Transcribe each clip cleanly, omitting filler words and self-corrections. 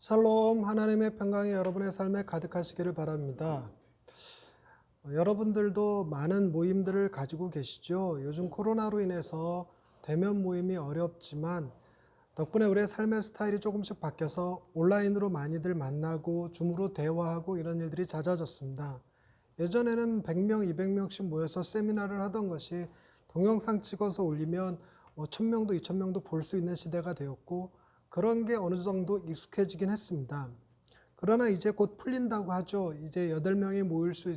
샬롬, 하나님의 평강이 여러분의 삶에 가득하시기를 바랍니다. 여러분들도 많은 모임들을 가지고 계시죠. 요즘 코로나로 인해서 대면 모임이 어렵지만 덕분에 우리의 삶의 스타일이 조금씩 바뀌어서 온라인으로 많이들 만나고 줌으로 대화하고 이런 일들이 잦아졌습니다. 예전에는 100명, 200명씩 모여서 세미나를 하던 것이 동영상 찍어서 올리면 1000명도 2000명도 볼 수 있는 시대가 되었고, 그런 게 어느 정도 익숙해지긴 했습니다. 그러나 이제 곧 풀린다고 하죠. 이제 8명이 모일 수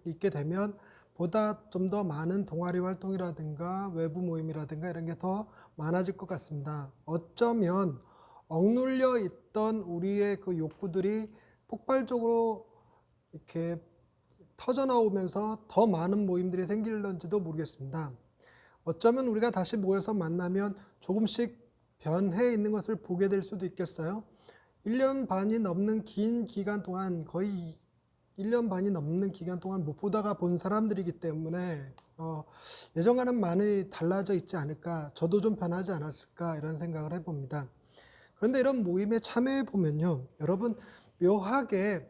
있게 되면 보다 좀 더 많은 동아리 활동이라든가 외부 모임이라든가 이런 게 더 많아질 것 같습니다. 어쩌면 억눌려 있던 우리의 그 욕구들이 폭발적으로 이렇게 터져 나오면서 더 많은 모임들이 생길런지도 모르겠습니다. 어쩌면 우리가 다시 모여서 만나면 조금씩 변해 있는 것을 보게 될 수도 있겠어요. 1년 반이 넘는 긴 기간 동안, 거의 1년 반이 넘는 기간 동안 못 보다가 본 사람들이기 때문에 예전과는 많이 달라져 있지 않을까, 저도 좀 변하지 않았을까 이런 생각을 해봅니다. 그런데 이런 모임에 참여해 보면요, 여러분, 묘하게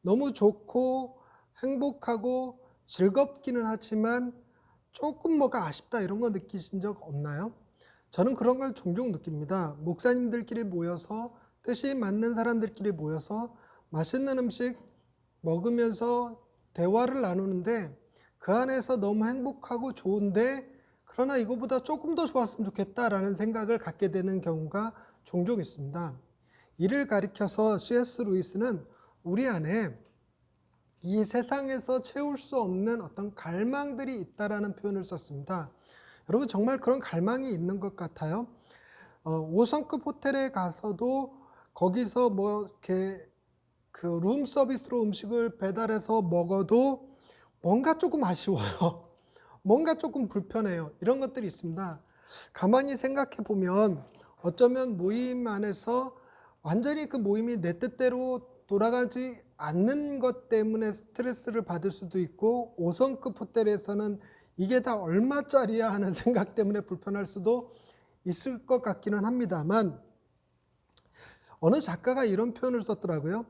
너무 좋고 행복하고 즐겁기는 하지만 조금 뭐가 아쉽다 이런 거 느끼신 적 없나요? 저는 그런 걸 종종 느낍니다. 목사님들끼리 모여서, 뜻이 맞는 사람들끼리 모여서 맛있는 음식 먹으면서 대화를 나누는데 그 안에서 너무 행복하고 좋은데, 그러나 이거보다 조금 더 좋았으면 좋겠다라는 생각을 갖게 되는 경우가 종종 있습니다. 이를 가리켜서 C.S. 루이스는 우리 안에 이 세상에서 채울 수 없는 어떤 갈망들이 있다라는 표현을 썼습니다. 여러분, 정말 그런 갈망이 있는 것 같아요. 5성급 호텔에 가서도 거기서 뭐 이렇게 그 룸 서비스로 음식을 배달해서 먹어도 뭔가 조금 아쉬워요. 뭔가 조금 불편해요. 이런 것들이 있습니다. 가만히 생각해 보면 어쩌면 모임 안에서 완전히 그 모임이 내 뜻대로 돌아가지 않는 것 때문에 스트레스를 받을 수도 있고, 5성급 호텔에서는 이게 다 얼마짜리야 하는 생각 때문에 불편할 수도 있을 것 같기는 합니다만, 어느 작가가 이런 표현을 썼더라고요.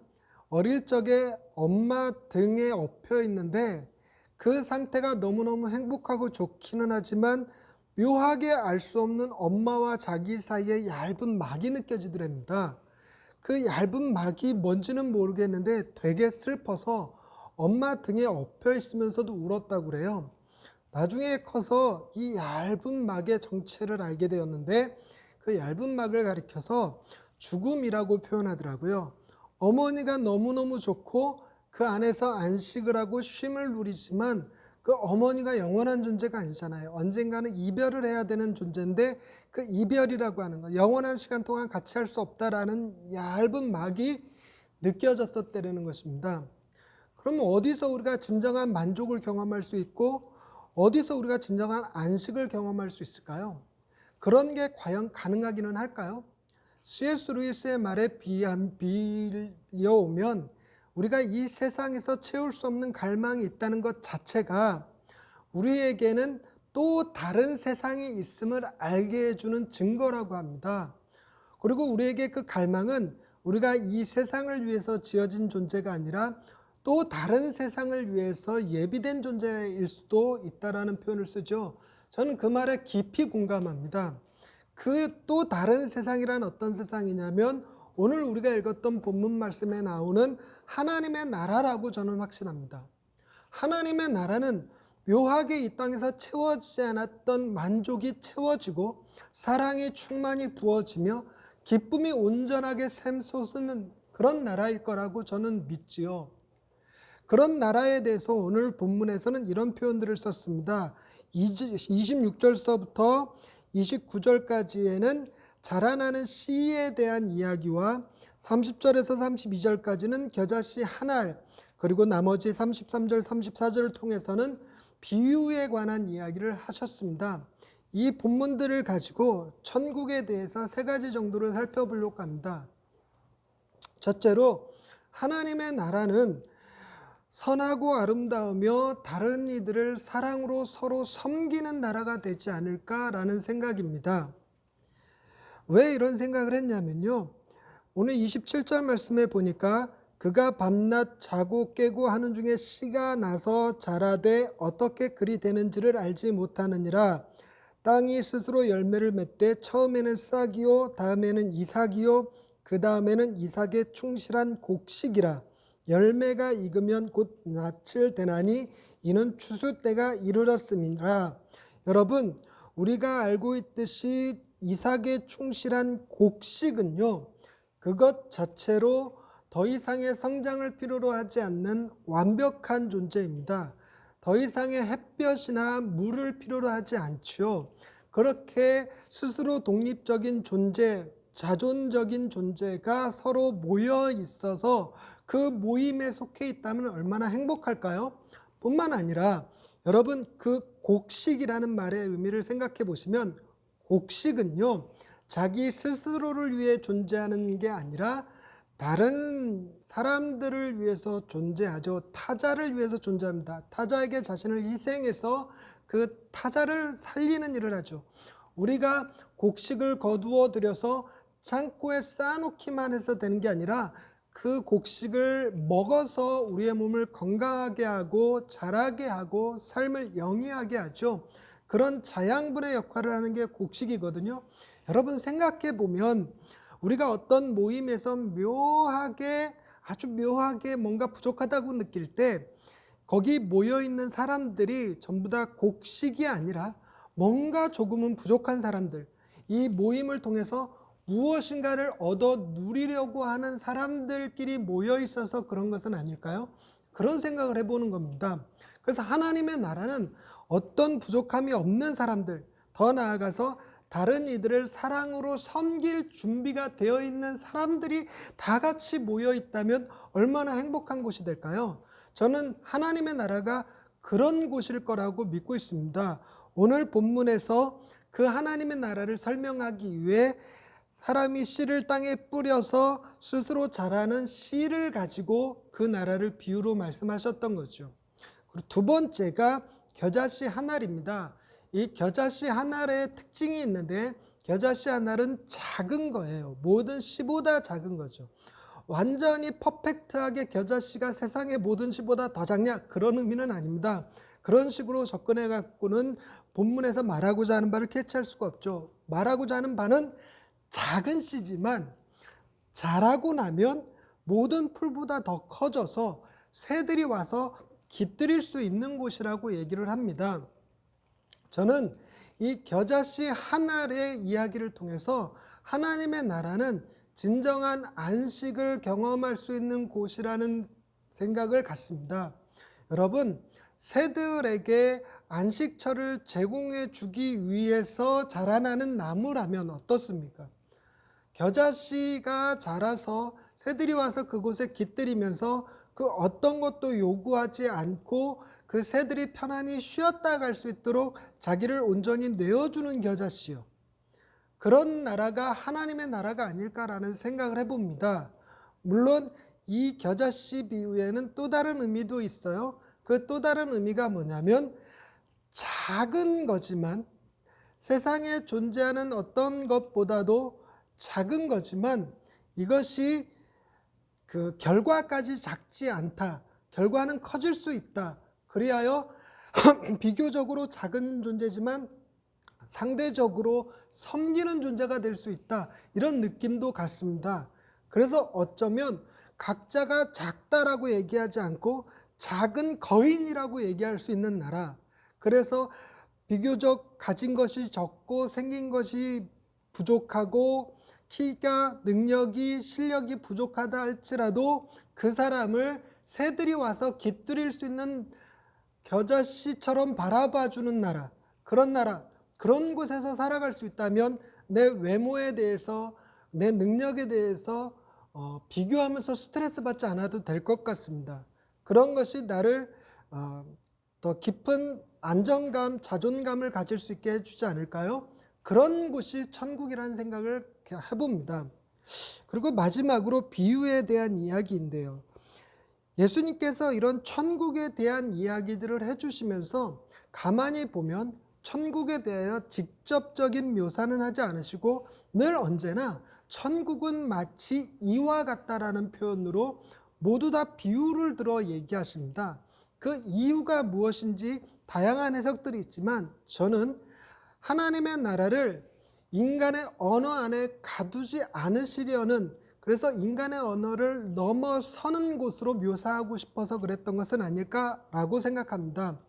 어릴 적에 엄마 등에 엎여 있는데 그 상태가 너무너무 행복하고 좋기는 하지만 묘하게 알 수 없는 엄마와 자기 사이에 얇은 막이 느껴지더랍니다. 그 얇은 막이 뭔지는 모르겠는데 되게 슬퍼서 엄마 등에 엎여 있으면서도 울었다고 그래요. 나중에 커서 이 얇은 막의 정체를 알게 되었는데, 그 얇은 막을 가리켜서 죽음이라고 표현하더라고요. 어머니가 너무너무 좋고 그 안에서 안식을 하고 쉼을 누리지만 그 어머니가 영원한 존재가 아니잖아요. 언젠가는 이별을 해야 되는 존재인데 그 이별이라고 하는 것, 영원한 시간 동안 같이 할 수 없다라는 얇은 막이 느껴졌었다는 것입니다. 그럼 어디서 우리가 진정한 만족을 경험할 수 있고 어디서 우리가 진정한 안식을 경험할 수 있을까요? 그런 게 과연 가능하기는 할까요? C.S. 루이스의 말에 비려오면 우리가 이 세상에서 채울 수 없는 갈망이 있다는 것 자체가 우리에게는 또 다른 세상이 있음을 알게 해주는 증거라고 합니다. 그리고 우리에게 그 갈망은 우리가 이 세상을 위해서 지어진 존재가 아니라 또 다른 세상을 위해서 예비된 존재일 수도 있다라는 표현을 쓰죠. 저는 그 말에 깊이 공감합니다. 그 또 다른 세상이란 어떤 세상이냐면 오늘 우리가 읽었던 본문 말씀에 나오는 하나님의 나라라고 저는 확신합니다. 하나님의 나라는 묘하게 이 땅에서 채워지지 않았던 만족이 채워지고 사랑이 충만히 부어지며 기쁨이 온전하게 샘솟는 그런 나라일 거라고 저는 믿지요. 그런 나라에 대해서 오늘 본문에서는 이런 표현들을 썼습니다. 26절서부터 29절까지에는 자라나는 씨에 대한 이야기와 30절에서 32절까지는 겨자씨 한 알, 그리고 나머지 33절, 34절을 통해서는 비유에 관한 이야기를 하셨습니다. 이 본문들을 가지고 천국에 대해서 3가지 정도를 살펴보려고 합니다. 첫째로, 하나님의 나라는 선하고 아름다우며 다른 이들을 사랑으로 서로 섬기는 나라가 되지 않을까라는 생각입니다. 왜 이런 생각을 했냐면요, 오늘 27절 말씀에 보니까 그가 밤낮 자고 깨고 하는 중에 씨가 나서 자라되 어떻게 그리 되는지를 알지 못하느니라. 땅이 스스로 열매를 맺되 처음에는 싹이요 다음에는 이삭이요 그 다음에는 이삭의 충실한 곡식이라. 열매가 익으면 곧 낯을 대나니 이는 추수 때가 이르렀음이라. 여러분, 우리가 알고 있듯이 이삭의 충실한 곡식은요, 그것 자체로 더 이상의 성장을 필요로 하지 않는 완벽한 존재입니다. 더 이상의 햇볕이나 물을 필요로 하지 않지요. 그렇게 스스로 독립적인 존재, 자존적인 존재가 서로 모여 있어서 그 모임에 속해 있다면 얼마나 행복할까요? 뿐만 아니라 여러분, 그 곡식이라는 말의 의미를 생각해 보시면 곡식은요, 자기 스스로를 위해 존재하는 게 아니라 다른 사람들을 위해서 존재하죠. 타자를 위해서 존재합니다. 타자에게 자신을 희생해서 그 타자를 살리는 일을 하죠. 우리가 곡식을 거두어 들여서 창고에 쌓아놓기만 해서 되는 게 아니라 그 곡식을 먹어서 우리의 몸을 건강하게 하고 자라게 하고 삶을 영위하게 하죠. 그런 자양분의 역할을 하는 게 곡식이거든요. 여러분, 생각해 보면 우리가 어떤 모임에서 아주 묘하게 뭔가 부족하다고 느낄 때 거기 모여 있는 사람들이 전부 다 곡식이 아니라 뭔가 조금은 부족한 사람들, 이 모임을 통해서 무엇인가를 얻어 누리려고 하는 사람들끼리 모여 있어서 그런 것은 아닐까요? 그런 생각을 해보는 겁니다. 그래서 하나님의 나라는 어떤 부족함이 없는 사람들, 더 나아가서 다른 이들을 사랑으로 섬길 준비가 되어 있는 사람들이 다 같이 모여 있다면 얼마나 행복한 곳이 될까요? 저는 하나님의 나라가 그런 곳일 거라고 믿고 있습니다. 오늘 본문에서 그 하나님의 나라를 설명하기 위해 사람이 씨를 땅에 뿌려서 스스로 자라는 씨를 가지고 그 나라를 비유로 말씀하셨던 거죠. 그리고 두 번째가 겨자씨 한 알입니다. 이 겨자씨 한 알의 특징이 있는데 겨자씨 한 알은 작은 거예요. 모든 씨보다 작은 거죠. 완전히 퍼펙트하게 겨자씨가 세상의 모든 씨보다 더 작냐? 그런 의미는 아닙니다. 그런 식으로 접근해 갖고는 본문에서 말하고자 하는 바를 캐치할 수가 없죠. 말하고자 하는 바는 작은 씨지만 자라고 나면 모든 풀보다 더 커져서 새들이 와서 깃들일 수 있는 곳이라고 얘기를 합니다. 저는 이 겨자씨 한 알의 이야기를 통해서 하나님의 나라는 진정한 안식을 경험할 수 있는 곳이라는 생각을 갖습니다. 여러분, 새들에게 안식처를 제공해 주기 위해서 자라나는 나무라면 어떻습니까? 겨자씨가 자라서 새들이 와서 그곳에 깃들이면서 그 어떤 것도 요구하지 않고 그 새들이 편안히 쉬었다 갈 수 있도록 자기를 온전히 내어주는 겨자씨요. 그런 나라가 하나님의 나라가 아닐까라는 생각을 해봅니다. 물론 이 겨자씨 비유에는 또 다른 의미도 있어요. 그 또 다른 의미가 뭐냐면 작은 거지만 세상에 존재하는 어떤 것보다도 작은 거지만 이것이 그 결과까지 작지 않다. 결과는 커질 수 있다. 그리하여 비교적으로 작은 존재지만 상대적으로 섬기는 존재가 될 수 있다. 이런 느낌도 같습니다. 그래서 어쩌면 각자가 작다라고 얘기하지 않고 작은 거인이라고 얘기할 수 있는 나라. 그래서 비교적 가진 것이 적고 생긴 것이 부족하고 키가 능력이 실력이 부족하다 할지라도 그 사람을 새들이 와서 깃들일 수 있는 겨자씨처럼 바라봐주는 나라, 그런 곳에서 살아갈 수 있다면 내 외모에 대해서 내 능력에 대해서 비교하면서 스트레스 받지 않아도 될 것 같습니다. 그런 것이 나를 더 깊은 안정감, 자존감을 가질 수 있게 해주지 않을까요? 그런 곳이 천국이라는 생각을 해봅니다. 그리고 마지막으로 비유에 대한 이야기인데요. 예수님께서 이런 천국에 대한 이야기들을 해주시면서 가만히 보면 천국에 대하여 직접적인 묘사는 하지 않으시고 늘 언제나 천국은 마치 이와 같다라는 표현으로 모두 다 비유를 들어 얘기하십니다. 그 이유가 무엇인지 다양한 해석들이 있지만 저는 하나님의 나라를 인간의 언어 안에 가두지 않으시려는, 그래서 인간의 언어를 넘어서는 곳으로 묘사하고 싶어서 그랬던 것은 아닐까라고 생각합니다.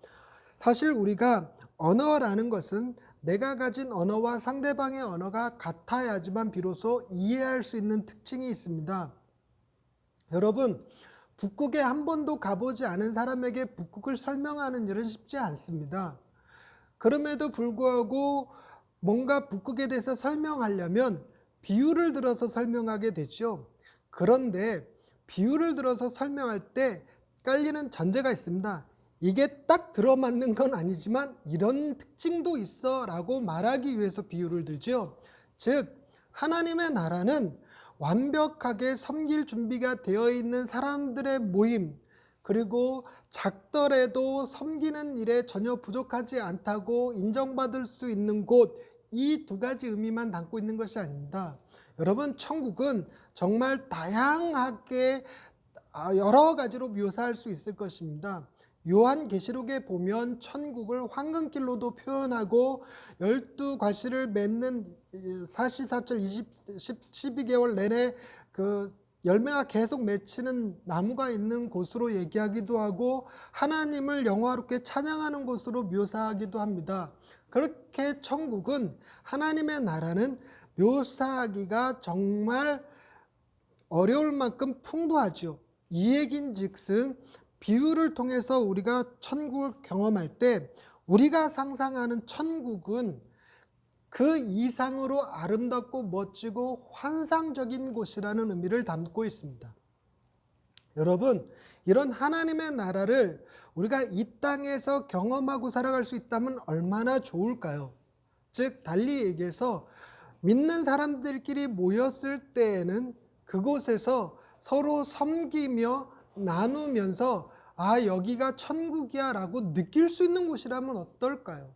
사실 우리가 언어라는 것은 내가 가진 언어와 상대방의 언어가 같아야지만 비로소 이해할 수 있는 특징이 있습니다. 여러분, 북극에 한 번도 가보지 않은 사람에게 북극을 설명하는 일은 쉽지 않습니다. 그럼에도 불구하고 뭔가 북극에 대해서 설명하려면 비유를 들어서 설명하게 되죠. 그런데 비유를 들어서 설명할 때 깔리는 전제가 있습니다. 이게 딱 들어맞는 건 아니지만 이런 특징도 있어 라고 말하기 위해서 비유를 들죠. 즉 하나님의 나라는 완벽하게 섬길 준비가 되어 있는 사람들의 모임, 그리고 작더라도 섬기는 일에 전혀 부족하지 않다고 인정받을 수 있는 곳, 이 두 가지 의미만 담고 있는 것이 아닙니다. 여러분, 천국은 정말 다양하게 여러 가지로 묘사할 수 있을 것입니다. 요한계시록에 보면 천국을 황금길로도 표현하고 12과실을 맺는 사시사철 12개월 내내 그 열매가 계속 맺히는 나무가 있는 곳으로 얘기하기도 하고 하나님을 영화롭게 찬양하는 곳으로 묘사하기도 합니다. 그렇게 천국은, 하나님의 나라는 묘사하기가 정말 어려울 만큼 풍부하죠. 이 얘긴즉슨 비유를 통해서 우리가 천국을 경험할 때 우리가 상상하는 천국은 그 이상으로 아름답고 멋지고 환상적인 곳이라는 의미를 담고 있습니다. 여러분, 이런 하나님의 나라를 우리가 이 땅에서 경험하고 살아갈 수 있다면 얼마나 좋을까요? 즉 달리 얘기해서 믿는 사람들끼리 모였을 때에는 그곳에서 서로 섬기며 나누면서 아, 여기가 천국이야 라고 느낄 수 있는 곳이라면 어떨까요?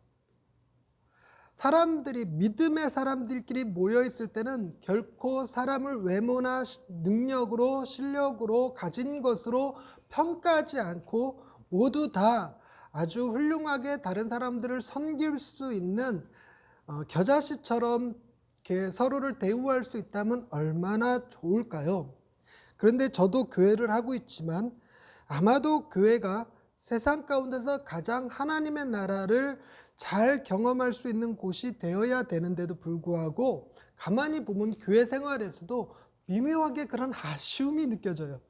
사람들이, 믿음의 사람들끼리 모여 있을 때는 결코 사람을 외모나 능력으로, 실력으로, 가진 것으로 평가하지 않고 모두 다 아주 훌륭하게 다른 사람들을 섬길 수 있는 겨자씨처럼 이렇게 서로를 대우할 수 있다면 얼마나 좋을까요? 그런데 저도 교회를 하고 있지만 아마도 교회가 세상 가운데서 가장 하나님의 나라를 잘 경험할 수 있는 곳이 되어야 되는데도 불구하고 가만히 보면 교회 생활에서도 미묘하게 그런 아쉬움이 느껴져요.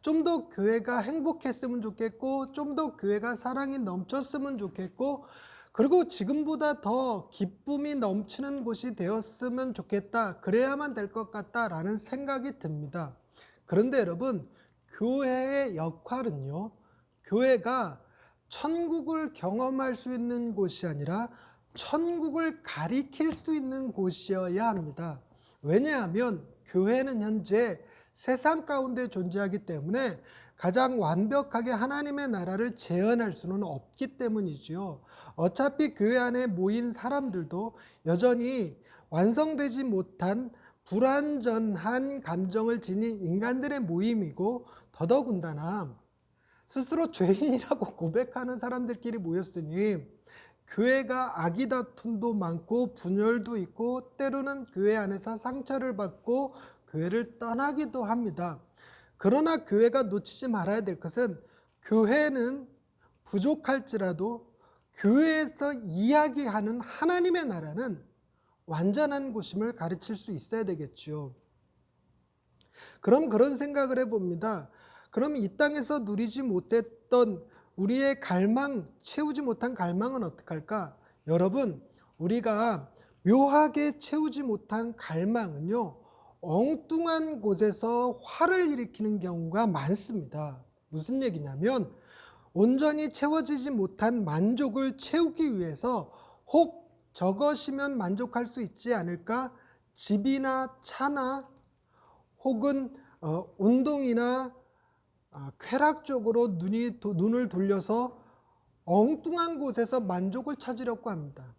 좀 더 교회가 행복했으면 좋겠고, 좀 더 교회가 사랑이 넘쳤으면 좋겠고, 그리고 지금보다 더 기쁨이 넘치는 곳이 되었으면 좋겠다, 그래야만 될 것 같다라는 생각이 듭니다. 그런데 여러분, 교회의 역할은요, 교회가 천국을 경험할 수 있는 곳이 아니라 천국을 가리킬 수 있는 곳이어야 합니다. 왜냐하면 교회는 현재 세상 가운데 존재하기 때문에 가장 완벽하게 하나님의 나라를 재현할 수는 없기 때문이지요. 어차피 교회 안에 모인 사람들도 여전히 완성되지 못한 불완전한 감정을 지닌 인간들의 모임이고, 더더군다나 스스로 죄인이라고 고백하는 사람들끼리 모였으니 교회가 악의 다툼도 많고 분열도 있고 때로는 교회 안에서 상처를 받고 교회를 떠나기도 합니다. 그러나 교회가 놓치지 말아야 될 것은 교회는 부족할지라도 교회에서 이야기하는 하나님의 나라는 완전한 곳임을 가르칠 수 있어야 되겠죠. 그럼 그런 생각을 해봅니다. 그럼 이 땅에서 누리지 못했던 우리의 갈망, 채우지 못한 갈망은 어떡할까? 여러분, 우리가 묘하게 채우지 못한 갈망은요, 엉뚱한 곳에서 화를 일으키는 경우가 많습니다. 무슨 얘기냐면 온전히 채워지지 못한 만족을 채우기 위해서 혹 저것이면 만족할 수 있지 않을까? 집이나 차나 혹은 운동이나 쾌락적으로 눈을 돌려서 엉뚱한 곳에서 만족을 찾으려고 합니다.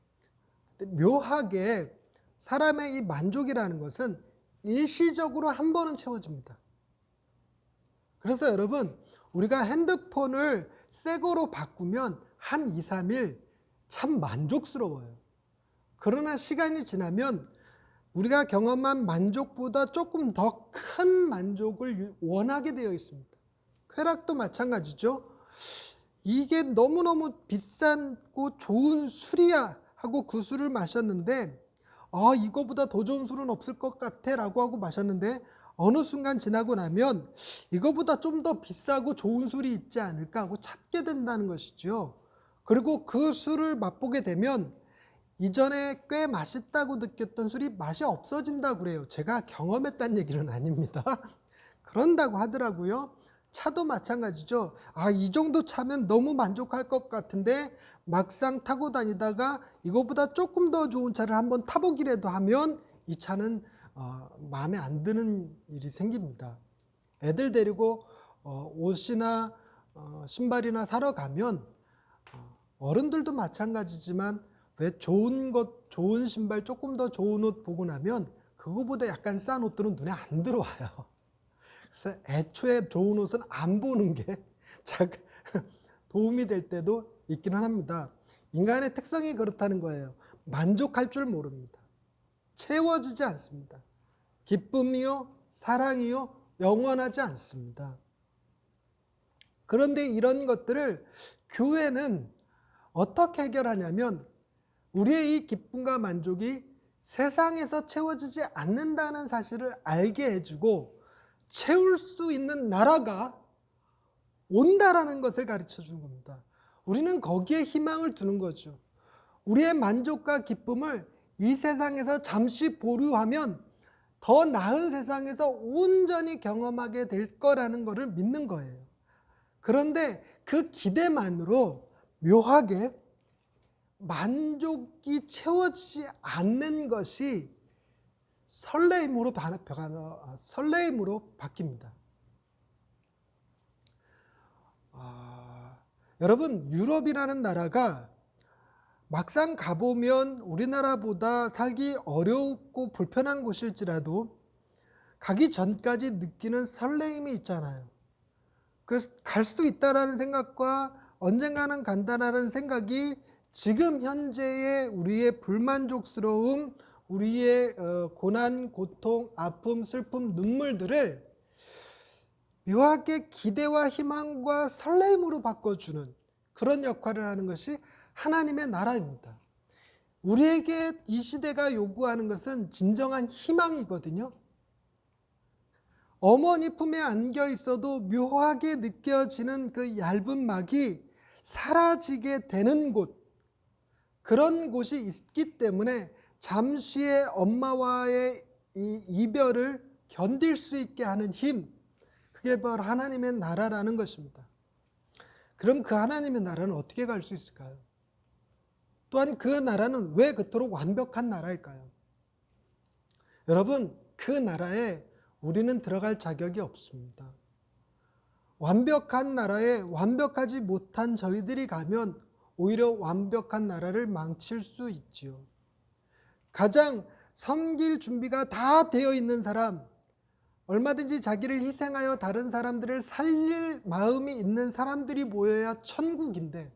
묘하게 사람의 이 만족이라는 것은 일시적으로 한 번은 채워집니다. 그래서 여러분, 우리가 핸드폰을 새 거로 바꾸면 한 2, 3일 참 만족스러워요. 그러나 시간이 지나면 우리가 경험한 만족보다 조금 더 큰 만족을 원하게 되어 있습니다. 쾌락도 마찬가지죠. 이게 너무너무 비싸고 좋은 술이야 하고 그 술을 마셨는데 이거보다 더 좋은 술은 없을 것 같아 라고 하고 마셨는데 어느 순간 지나고 나면 이거보다 좀 더 비싸고 좋은 술이 있지 않을까 하고 찾게 된다는 것이죠. 그리고 그 술을 맛보게 되면 이전에 꽤 맛있다고 느꼈던 술이 맛이 없어진다고 그래요. 제가 경험했다는 얘기는 아닙니다. 그런다고 하더라고요. 차도 마찬가지죠. 이 정도 차면 너무 만족할 것 같은데 막상 타고 다니다가 이거보다 조금 더 좋은 차를 한번 타보기라도 하면 이 차는 마음에 안 드는 일이 생깁니다. 애들 데리고 옷이나 신발이나 사러 가면 어른들도 마찬가지지만 왜 좋은 신발, 조금 더 좋은 옷 보고 나면 그거보다 약간 싼 옷들은 눈에 안 들어와요. 그래서 애초에 좋은 옷은 안 보는 게 도움이 될 때도 있기는 합니다. 인간의 특성이 그렇다는 거예요. 만족할 줄 모릅니다. 채워지지 않습니다. 기쁨이요, 사랑이요, 영원하지 않습니다. 그런데 이런 것들을 교회는 어떻게 해결하냐면 우리의 이 기쁨과 만족이 세상에서 채워지지 않는다는 사실을 알게 해주고 채울 수 있는 나라가 온다라는 것을 가르쳐 주는 겁니다. 우리는 거기에 희망을 두는 거죠. 우리의 만족과 기쁨을 이 세상에서 잠시 보류하면 더 나은 세상에서 온전히 경험하게 될 거라는 것을 믿는 거예요. 그런데 그 기대만으로 묘하게 만족이 채워지지 않는 것이 설레임으로 바뀝니다. 여러분, 유럽이라는 나라가 막상 가보면 우리나라보다 살기 어렵고 불편한 곳일지라도 가기 전까지 느끼는 설레임이 있잖아요. 그래서 갈 수 있다라는 생각과 언젠가는 간다라는 생각이 지금 현재의 우리의 불만족스러움, 우리의 고난, 고통, 아픔, 슬픔, 눈물들을 묘하게 기대와 희망과 설렘으로 바꿔주는 그런 역할을 하는 것이 하나님의 나라입니다. 우리에게 이 시대가 요구하는 것은 진정한 희망이거든요. 어머니 품에 안겨 있어도 묘하게 느껴지는 그 얇은 막이 사라지게 되는 곳, 그런 곳이 있기 때문에 잠시의 엄마와의 이 이별을 견딜 수 있게 하는 힘, 그게 바로 하나님의 나라라는 것입니다. 그럼 그 하나님의 나라는 어떻게 갈 수 있을까요? 또한 그 나라는 왜 그토록 완벽한 나라일까요? 여러분, 그 나라에 우리는 들어갈 자격이 없습니다. 완벽한 나라에 완벽하지 못한 저희들이 가면 오히려 완벽한 나라를 망칠 수 있지요. 가장 섬길 준비가 다 되어 있는 사람, 얼마든지 자기를 희생하여 다른 사람들을 살릴 마음이 있는 사람들이 모여야 천국인데,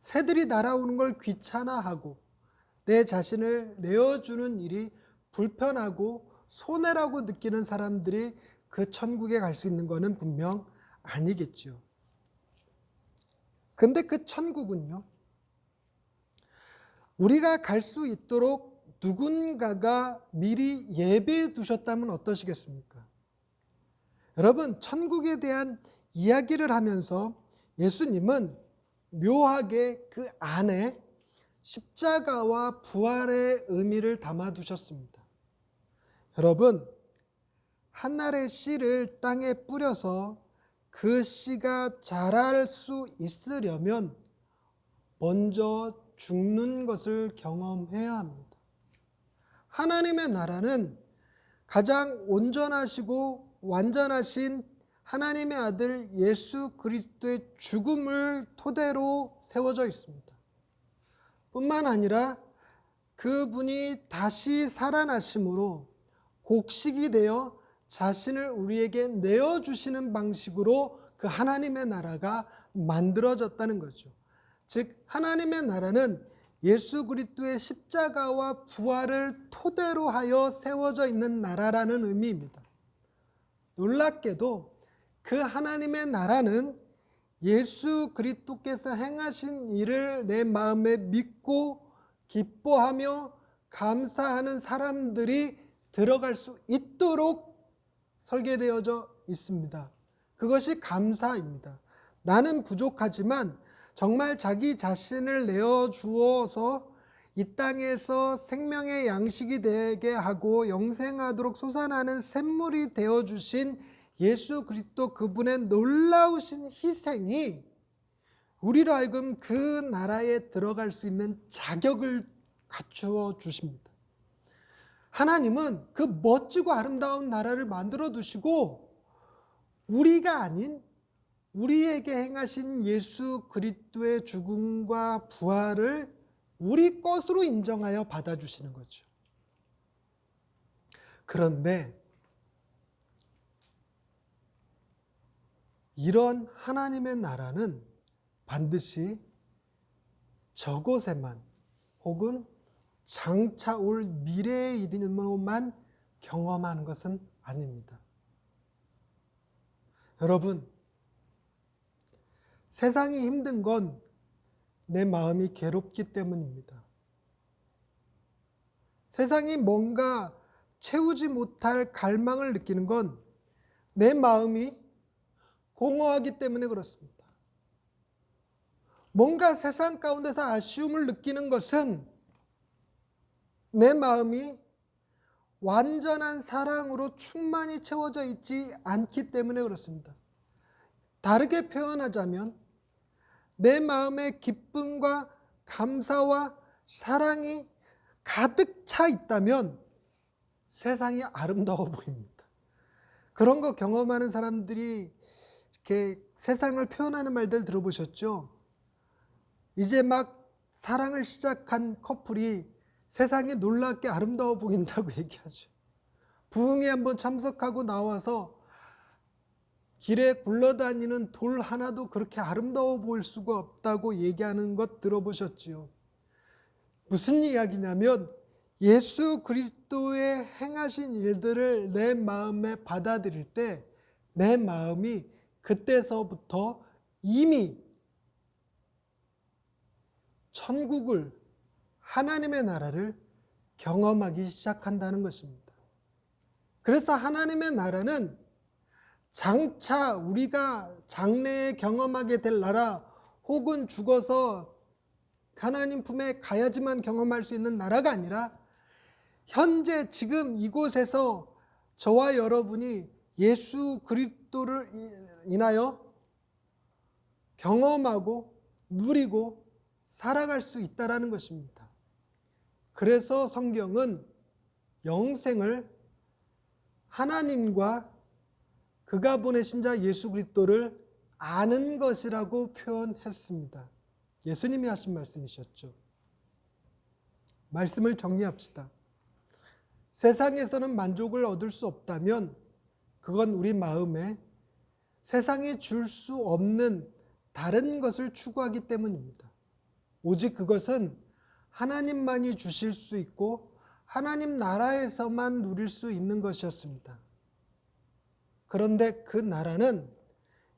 새들이 날아오는 걸 귀찮아하고 내 자신을 내어주는 일이 불편하고 손해라고 느끼는 사람들이 그 천국에 갈 수 있는 것은 분명 아니겠죠. 근데 그 천국은요, 우리가 갈 수 있도록 누군가가 미리 예배해 두셨다면 어떠시겠습니까? 여러분, 천국에 대한 이야기를 하면서 예수님은 묘하게 그 안에 십자가와 부활의 의미를 담아 두셨습니다. 여러분, 한 알의 씨를 땅에 뿌려서 그 씨가 자랄 수 있으려면 먼저 죽는 것을 경험해야 합니다. 하나님의 나라는 가장 온전하시고 완전하신 하나님의 아들 예수 그리스도의 죽음을 토대로 세워져 있습니다. 뿐만 아니라 그분이 다시 살아나심으로 곡식이 되어 자신을 우리에게 내어주시는 방식으로 그 하나님의 나라가 만들어졌다는 거죠. 즉 하나님의 나라는 예수 그리스도의 십자가와 부활을 토대로 하여 세워져 있는 나라라는 의미입니다. 놀랍게도 그 하나님의 나라는 예수 그리스도께서 행하신 일을 내 마음에 믿고 기뻐하며 감사하는 사람들이 들어갈 수 있도록 설계되어져 있습니다. 그것이 감사입니다. 나는 부족하지만 정말 자기 자신을 내어주어서 이 땅에서 생명의 양식이 되게 하고 영생하도록 솟아나는 샘물이 되어주신 예수 그리스도 그분의 놀라우신 희생이 우리로 하여금 그 나라에 들어갈 수 있는 자격을 갖추어 주십니다. 하나님은 그 멋지고 아름다운 나라를 만들어 두시고 우리가 아닌 우리에게 행하신 예수 그리스도의 죽음과 부활을 우리 것으로 인정하여 받아주시는 거죠. 그런데 이런 하나님의 나라는 반드시 저곳에만 혹은 장차 올 미래의 일로만 경험하는 것은 아닙니다. 여러분, 세상이 힘든 건 내 마음이 괴롭기 때문입니다. 세상이 뭔가 채우지 못할 갈망을 느끼는 건 내 마음이 공허하기 때문에 그렇습니다. 뭔가 세상 가운데서 아쉬움을 느끼는 것은 내 마음이 완전한 사랑으로 충만히 채워져 있지 않기 때문에 그렇습니다. 다르게 표현하자면 내 마음의 기쁨과 감사와 사랑이 가득 차 있다면 세상이 아름다워 보입니다. 그런 거 경험하는 사람들이 이렇게 세상을 표현하는 말들 들어보셨죠? 이제 막 사랑을 시작한 커플이 세상이 놀랍게 아름다워 보인다고 얘기하죠. 부흥회 한번 참석하고 나와서 길에 굴러다니는 돌 하나도 그렇게 아름다워 보일 수가 없다고 얘기하는 것 들어보셨지요? 무슨 이야기냐면 예수 그리스도의 행하신 일들을 내 마음에 받아들일 때 내 마음이 그때서부터 이미 천국을, 하나님의 나라를 경험하기 시작한다는 것입니다. 그래서 하나님의 나라는 장차 우리가 장래에 경험하게 될 나라 혹은 죽어서 하나님 품에 가야지만 경험할 수 있는 나라가 아니라 현재 지금 이곳에서 저와 여러분이 예수 그리스도를 인하여 경험하고 누리고 살아갈 수 있다는 것입니다. 그래서 성경은 영생을 하나님과 그가 보내신 자 예수 그리스도를 아는 것이라고 표현했습니다. 예수님이 하신 말씀이셨죠. 말씀을 정리합시다. 세상에서는 만족을 얻을 수 없다면 그건 우리 마음에 세상이 줄 수 없는 다른 것을 추구하기 때문입니다. 오직 그것은 하나님만이 주실 수 있고 하나님 나라에서만 누릴 수 있는 것이었습니다. 그런데 그 나라는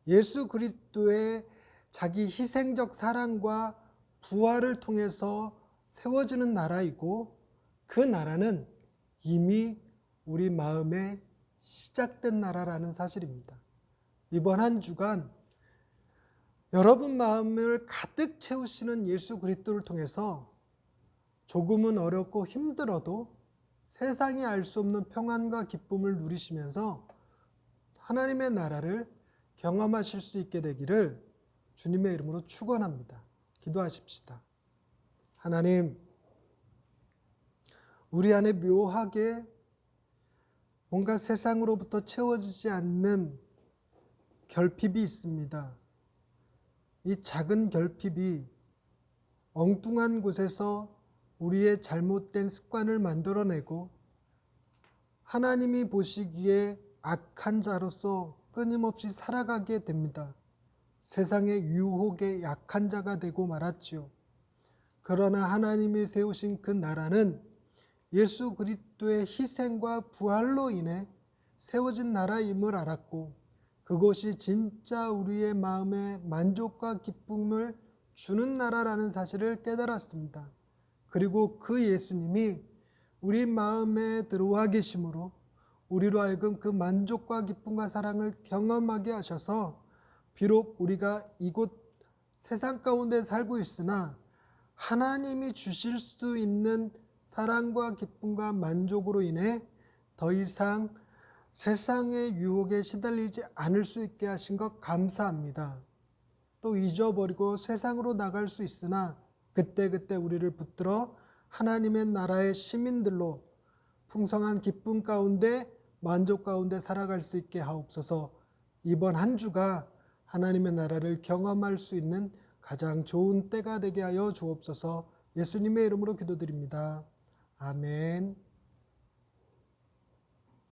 예수 그리스도의 자기 희생적 사랑과 부활을 통해서 세워지는 나라이고 그 나라는 이미 우리 마음에 시작된 나라라는 사실입니다. 이번 한 주간 여러분 마음을 가득 채우시는 예수 그리스도를 통해서 조금은 어렵고 힘들어도 세상이 알 수 없는 평안과 기쁨을 누리시면서 하나님의 나라를 경험하실 수 있게 되기를 주님의 이름으로 축원합니다. 기도하십시다. 하나님, 우리 안에 묘하게 뭔가 세상으로부터 채워지지 않는 결핍이 있습니다. 이 작은 결핍이 엉뚱한 곳에서 우리의 잘못된 습관을 만들어내고 하나님이 보시기에 악한 자로서 끊임없이 살아가게 됩니다. 세상의 유혹에 약한 자가 되고 말았지요. 그러나 하나님이 세우신 그 나라는 예수 그리스도의 희생과 부활로 인해 세워진 나라임을 알았고 그것이 진짜 우리의 마음에 만족과 기쁨을 주는 나라라는 사실을 깨달았습니다. 그리고 그 예수님이 우리 마음에 들어와 계심으로 우리로 하여금 그 만족과 기쁨과 사랑을 경험하게 하셔서 비록 우리가 이곳 세상 가운데 살고 있으나 하나님이 주실 수 있는 사랑과 기쁨과 만족으로 인해 더 이상 세상의 유혹에 시달리지 않을 수 있게 하신 것 감사합니다. 또 잊어버리고 세상으로 나갈 수 있으나 그때그때 우리를 붙들어 하나님의 나라의 시민들로 풍성한 기쁨 가운데 만족 가운데 살아갈 수 있게 하옵소서. 이번 한 주가 하나님의 나라를 경험할 수 있는 가장 좋은 때가 되게 하여 주옵소서. 예수님의 이름으로 기도드립니다. 아멘.